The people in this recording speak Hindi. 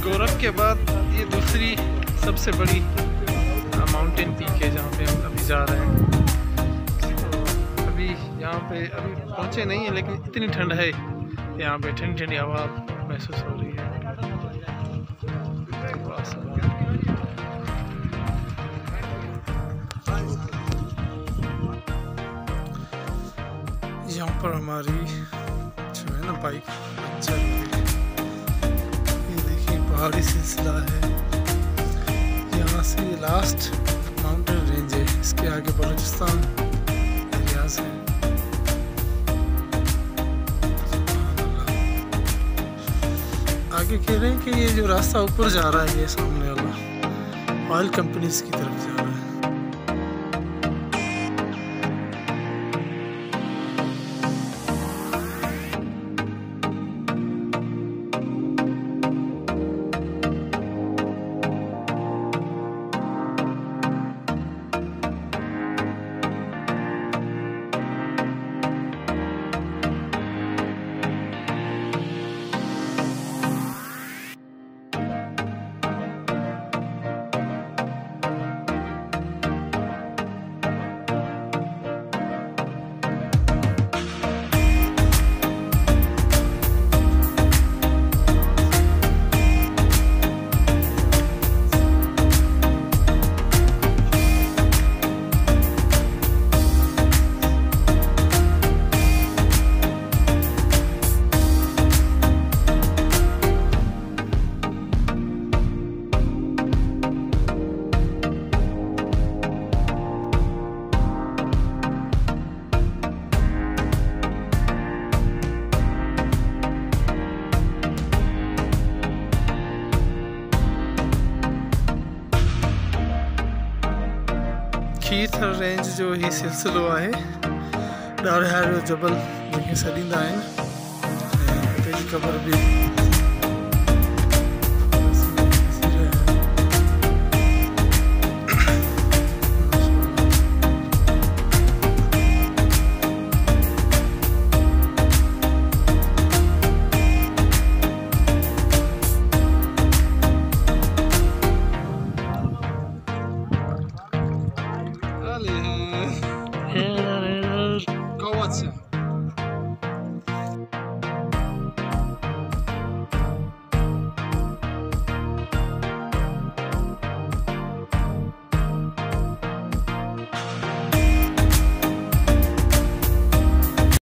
गोरख के बाद ये दूसरी सबसे बड़ी माउंटेन पीक है जहाँ पे हम अभी जा रहे हैं। तो अभी यहाँ पे अभी पहुँचे नहीं है, लेकिन इतनी ठंड है यहाँ पे, ठंडी ठंडी हवा महसूस हो रही है। यहाँ पर हमारी जो है ना बाइक चल रही है। ये देखिए पहाड़ी सिलसिला है, यहाँ से ये लास्ट माउंटेन रेंज है, इसके आगे बलूचिस्तान एरियाज है। आगे कह रहे हैं कि ये जो रास्ता ऊपर जा रहा है, ये सामने वाला ऑयल कंपनीज की तरफ जा रहा है। खीर रेंज जो ही सिलसिलो आहे, ॾाढा जबल जेके सॾींदा आहिनि, पंहिंजी ख़बर बि